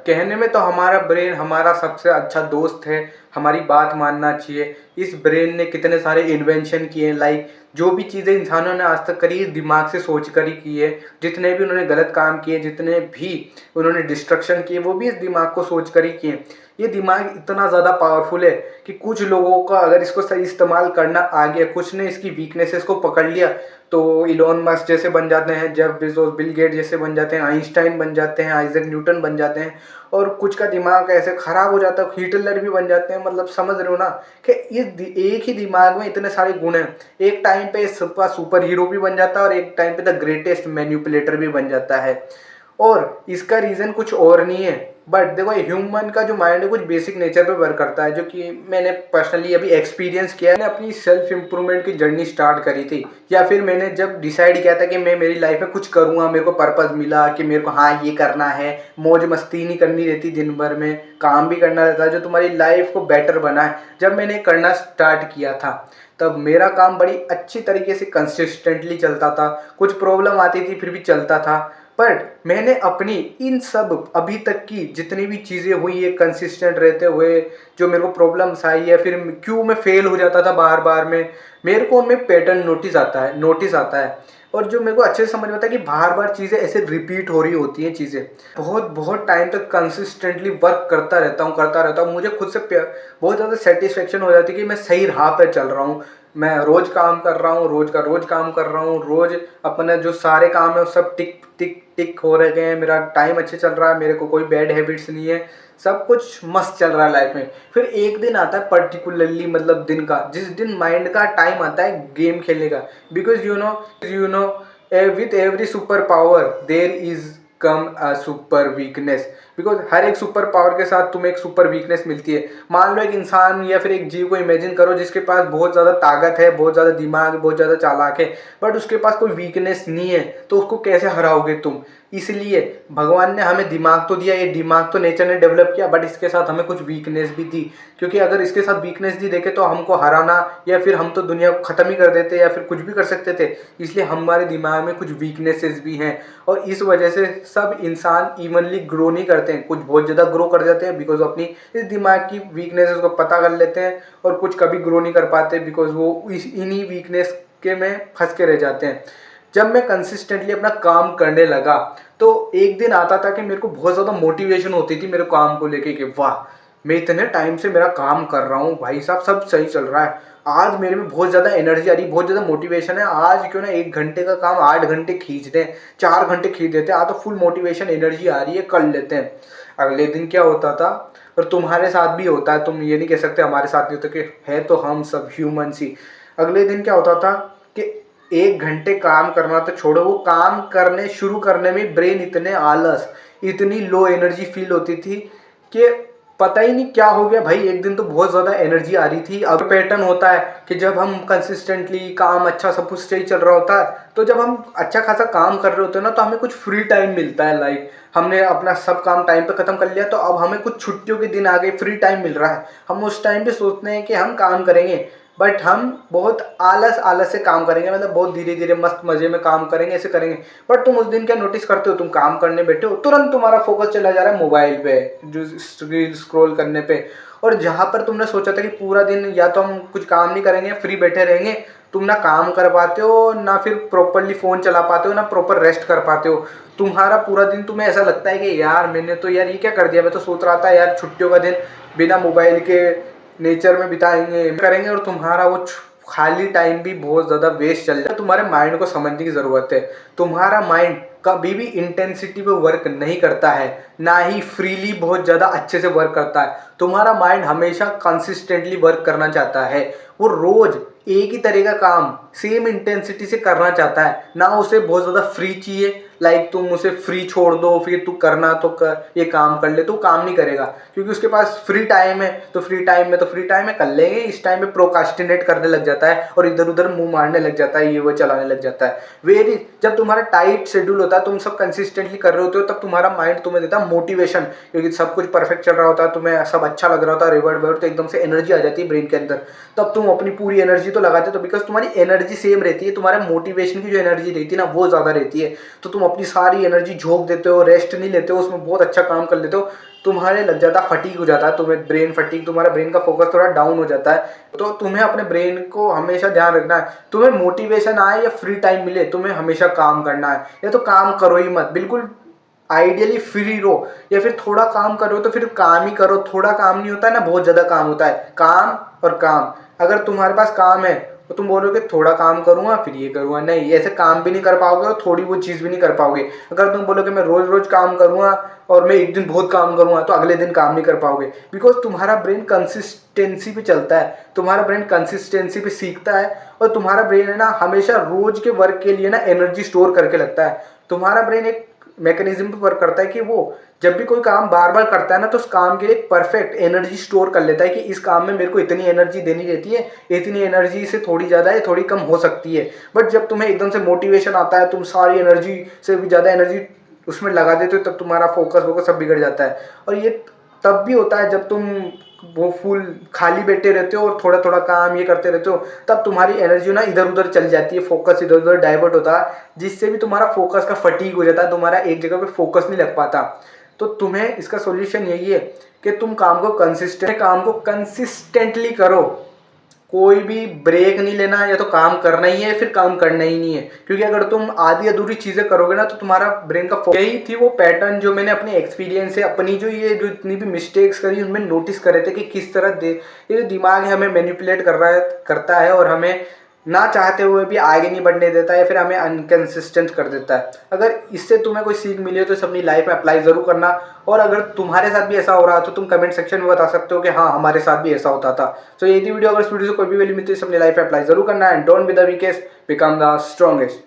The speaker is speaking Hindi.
कहने में तो हमारा ब्रेन हमारा सबसे अच्छा दोस्त है, हमारी बात मानना चाहिए। इस ब्रेन ने कितने सारे इन्वेंशन किए हैं, लाइक जो भी चीज़ें इंसानों ने आज तक करी है दिमाग से सोच कर ही की है। जितने भी उन्होंने गलत काम किए, जितने भी उन्होंने डिस्ट्रक्शन किए, वो भी इस दिमाग को सोच कर ही किए। ये दिमाग इतना ज़्यादा पावरफुल है कि कुछ लोगों का अगर इसको सही इस्तेमाल करना आ गया, कुछ ने इसकी वीकनेसेस को पकड़ लिया, तो इलॉन मस्क जैसे बन जाते हैं, जेफ बेजोस, बिल गेट जैसे बन जाते हैं, आइंस्टाइन बन जाते हैं, आइजैक न्यूटन बन जाते हैं। और कुछ का दिमाग ऐसे खराब हो जाता है, हिटलर भी बन जाते हैं। मतलब समझ रहे हो ना कि एक ही दिमाग में इतने सारे गुण हैं। एक टाइम पे सुपर हीरो भी बन जाता है और एक टाइम पे द ग्रेटेस्ट मैन्युपुलेटर भी बन जाता है। और इसका रीज़न कुछ और नहीं है, बट देखो ह्यूमन का जो माइंड है कुछ बेसिक नेचर पे वर्क करता है, जो कि मैंने पर्सनली अभी एक्सपीरियंस किया है। मैंने अपनी सेल्फ इंप्रूवमेंट की जर्नी स्टार्ट करी थी, या फिर मैंने जब डिसाइड किया था कि मैं मेरी लाइफ में कुछ करूँगा, मेरे को पर्पस मिला कि मेरे को हाँ ये करना है। मौज मस्ती नहीं करनी रहती, दिन भर में काम भी करना रहता है जो तुम्हारी लाइफ को बेटर बनाए। जब मैंने करना स्टार्ट किया था तब मेरा काम बड़ी अच्छी तरीके से कंसिस्टेंटली चलता था। कुछ प्रॉब्लम आती थी फिर भी चलता था, बट मैंने अपनी इन सब अभी तक की जितनी भी चीज़ें हुई है कंसिस्टेंट रहते हुए, जो मेरे को प्रॉब्लम्स आई है, फिर क्यों मैं फेल हो जाता था बार बार में, मेरे को उनमें पैटर्न नोटिस आता है। और जो मेरे को अच्छे से समझ में आता है कि बार बार चीज़ें ऐसे रिपीट हो रही होती हैं। चीज़ें बहुत बहुत टाइम तक कंसिस्टेंटली वर्क करता रहता हूँ। मुझे खुद से बहुत ज़्यादा सेटिस्फेक्शन हो जाती है कि मैं सही राह पर चल रहा हूँ। मैं रोज़ काम कर रहा हूँ, रोज़ का रोज़ काम कर रहा हूँ, रोज़ अपने जो सारे काम है वो सब टिक टिक टिक हो रहे हैं। मेरा टाइम अच्छे चल रहा है, मेरे को कोई बैड हैबिट्स नहीं है, सब कुछ मस्त चल रहा है लाइफ में। फिर एक दिन आता है पर्टिकुलरली, मतलब दिन का, जिस दिन माइंड का टाइम आता है गेम खेलने का। Because you know with every super power there is come a super weakness. Because हर एक सुपर पावर के साथ तुम्हें एक सुपर वीकनेस मिलती है। मान लो एक इंसान या फिर एक जीव को इमेजिन करो जिसके पास बहुत ज़्यादा ताकत है, बहुत ज़्यादा दिमाग, बहुत ज़्यादा चालाक है, बट उसके पास कोई वीकनेस नहीं है, तो उसको कैसे हराओगे तुम? इसलिए भगवान ने हमें दिमाग तो दिया, ये दिमाग तो नेचर ने डेवलप किया, बट इसके साथ हमें कुछ वीकनेस भी दी। क्योंकि अगर इसके साथ वीकनेस दी देखे तो हमको हराना, या फिर हम तो दुनिया को ख़त्म ही कर देते, या फिर कुछ भी कर सकते थे। इसलिए हमारे दिमाग में कुछ वीकनेसेस भी हैं, और इस वजह से सब इंसान इवनली ग्रो नहीं करते हैं। कुछ बहुत ज़्यादा ग्रो कर जाते हैं बिकॉज अपनी इस दिमाग की वीकनेसेस को पता कर लेते हैं, और कुछ कभी ग्रो नहीं कर पाते बिकॉज वो इन्हीं वीकनेस के में फंस के रह जाते हैं। जब मैं कंसिस्टेंटली अपना काम करने लगा तो एक दिन आता था कि मेरे को बहुत ज़्यादा मोटिवेशन होती थी मेरे काम को लेके कि वाह, मैं इतने टाइम से मेरा काम कर रहा हूँ, भाई साहब सब सही चल रहा है। आज मेरे में बहुत ज़्यादा एनर्जी आ रही, बहुत ज़्यादा मोटिवेशन है। आज क्यों ना 1 घंटे का काम 8 घंटे खींच दें, 4 घंटे खींच देते हैं। आज तो फुल मोटिवेशन एनर्जी आ रही है, कर लेते हैं। अगले दिन क्या होता था, और तुम्हारे साथ भी होता है, तुम ये नहीं कह सकते हमारे साथ नहीं होता, कि है तो हम सब ह्यूमंस ही। अगले दिन क्या होता था कि 1 घंटे काम करना तो छोड़ो, वो काम करने शुरू करने में ब्रेन इतने आलस, इतनी लो एनर्जी फील होती थी कि पता ही नहीं क्या हो गया भाई। एक दिन तो बहुत ज़्यादा एनर्जी आ रही थी। अब पैटर्न होता है कि जब हम कंसिस्टेंटली काम अच्छा सब कुछ सही चल रहा होता है, तो जब हम अच्छा खासा काम कर रहे होते हैं ना, तो हमें कुछ फ्री टाइम मिलता है। लाइक हमने अपना सब काम टाइम पे ख़त्म कर लिया, तो अब हमें कुछ छुट्टियों के दिन आ गए, फ्री टाइम मिल रहा है। हम उस टाइम पे सोचते हैं कि हम काम करेंगे, बट हम बहुत आलस आलस से काम करेंगे, मतलब बहुत धीरे धीरे मस्त मज़े में काम करेंगे, ऐसे करेंगे। बट तुम उस दिन क्या नोटिस करते हो, तुम काम करने बैठे हो, तुरंत तुम्हारा फोकस चला जा रहा है मोबाइल पे, जो रील स्क्रॉल करने पे। और जहाँ पर तुमने सोचा था कि पूरा दिन या तो हम कुछ काम नहीं करेंगे, फ्री बैठे रहेंगे, तुम ना काम कर पाते हो, ना फिर प्रॉपरली फ़ोन चला पाते हो, ना प्रॉपर रेस्ट कर पाते हो। तुम्हारा पूरा दिन तुम्हें ऐसा लगता है कि यार मैंने तो यार ये क्या कर दिया। मैं तो सोच रहा था यार छुट्टियों का दिन बिना मोबाइल के नेचर में बिताएंगे करेंगे, और तुम्हारा वो खाली टाइम भी बहुत ज़्यादा वेस्ट चल जाए। तुम्हारे माइंड को समझने की ज़रूरत है। तुम्हारा माइंड कभी भी इंटेंसिटी पे वर्क नहीं करता है, ना ही फ्रीली बहुत ज़्यादा अच्छे से वर्क करता है। तुम्हारा माइंड हमेशा कंसिस्टेंटली वर्क करना चाहता है। वो रोज़ एक ही तरह का काम सेम इंटेंसिटी से करना चाहता है, ना उसे बहुत ज़्यादा फ्री चाहिए। लाइक तुम उसे फ्री छोड़ दो, फिर तू करना तो कर, ये काम कर ले, तो काम नहीं करेगा। क्योंकि उसके पास फ्री टाइम है, तो फ्री टाइम में कर लेंगे। इस टाइम में प्रोकास्टिनेट करने लग जाता है, और इधर उधर मुंह मारने लग जाता है, ये वो चलाने लग जाता है। वेरी जब तुम्हारा टाइट शेड्यूल होता है, तुम सब कंसिस्टेंटली कर रहे होते हो, तब तुम्हारा माइंड तुम्हें देता है मोटिवेशन, क्योंकि सब कुछ परफेक्ट चल रहा होता है, तुम्हें सब अच्छा लग रहा होता है, रिवर्ट वर्ट, तो एकदम से एनर्जी आ जाती है ब्रेन के अंदर। तब तुम तुम अपनी पूरी एनर्जी तो लगाते हो, तो बिकॉज तुम्हारी एनर्जी सेम रहती है, तुम्हारे मोटिवेशन की जो एनर्जी रहती है ना वो ज़्यादा रहती है, तो तुम अपनी सारी एनर्जी झोंक देते हो, रेस्ट नहीं लेते हो, उसमें बहुत अच्छा काम कर लेते हो, तुम्हारे लग जाता फटीग हो जाता है, तुम्हें ब्रेन फटीग, तुम्हारा ब्रेन का फोकस थोड़ा डाउन हो जाता है। तो तुम्हें अपने ब्रेन को हमेशा ध्यान रखना है, तुम्हें मोटिवेशन आए या फ्री टाइम मिले, तुम्हें हमेशा काम करना है, या तो काम करो ही मत, बिल्कुल आइडियली फ्री रहो, या फिर थोड़ा काम करो तो फिर काम ही करो। थोड़ा काम नहीं होता है ना, बहुत ज़्यादा काम होता है। काम और काम, अगर तुम्हारे पास काम है तो तुम बोलोगे थोड़ा काम करूँगा फिर ये करूँगा, नहीं, ऐसे काम भी नहीं कर पाओगे और थोड़ी बहुत चीज़ भी नहीं कर पाओगे। अगर तुम बोलोगे मैं रोज़ रोज़ काम करूँगा और मैं एक दिन बहुत काम करूँगा, तो अगले दिन काम नहीं कर पाओगे, बिकॉज तुम्हारा ब्रेन कंसिस्टेंसी पे चलता है, तुम्हारा ब्रेन कंसिस्टेंसी पे सीखता है, और तुम्हारा ब्रेन है ना हमेशा रोज के वर्क के लिए ना एनर्जी स्टोर करके लगता है। तुम्हारा ब्रेन एक मैकेनिज्म पे वर्क करता है कि वो जब भी कोई काम बार बार करता है ना, तो उस काम के लिए परफेक्ट एनर्जी स्टोर कर लेता है कि इस काम में मेरे को इतनी एनर्जी देनी रहती है, इतनी एनर्जी से थोड़ी ज़्यादा है, थोड़ी कम हो सकती है। बट जब तुम्हें एकदम से मोटिवेशन आता है, तुम सारी एनर्जी से भी ज़्यादा एनर्जी उसमें लगा देते हो, तब तुम्हारा फोकस सब बिगड़ जाता है। और ये तब भी होता है जब तुम वो फुल खाली बैठे रहते हो और थोड़ा थोड़ा काम ये करते रहते हो, तब तुम्हारी एनर्जी ना इधर उधर चल जाती है, फोकस इधर उधर डाइवर्ट होता है, जिससे भी तुम्हारा फोकस का फटीग हो जाता है, तुम्हारा एक जगह पे फोकस नहीं लग पाता। तो तुम्हें इसका सॉल्यूशन यही है कि तुम काम को कंसिस्टेंटली करो, कोई भी ब्रेक नहीं लेना है, या तो काम करना ही है फिर काम करना ही नहीं है, क्योंकि अगर तुम आधी अधूरी चीज़ें करोगे ना तो तुम्हारा ब्रेन का यही थी वो पैटर्न जो मैंने अपने एक्सपीरियंस से अपनी जो इतनी भी मिस्टेक्स करी उनमें नोटिस करे थे कि किस तरह ये जो दिमाग है हमें मैनिपुलेट करता है और हमें ना चाहते हुए भी आगे नहीं बढ़ने देता है, या फिर हमें अनकंसिस्टेंट कर देता है। अगर इससे तुम्हें कोई सीख मिली हो तो इसे अपनी लाइफ में अप्लाई ज़रूर करना, और अगर तुम्हारे साथ भी ऐसा हो रहा है तो तुम कमेंट सेक्शन में बता सकते हो कि हाँ हमारे साथ भी ऐसा होता था। तो ये थी वीडियो, अगर इस वीडियो से कोई भी वैल्यू मिलती है अपनी लाइफ में अप्लाई जरूर करना, and don't be the weakest, become the strongest.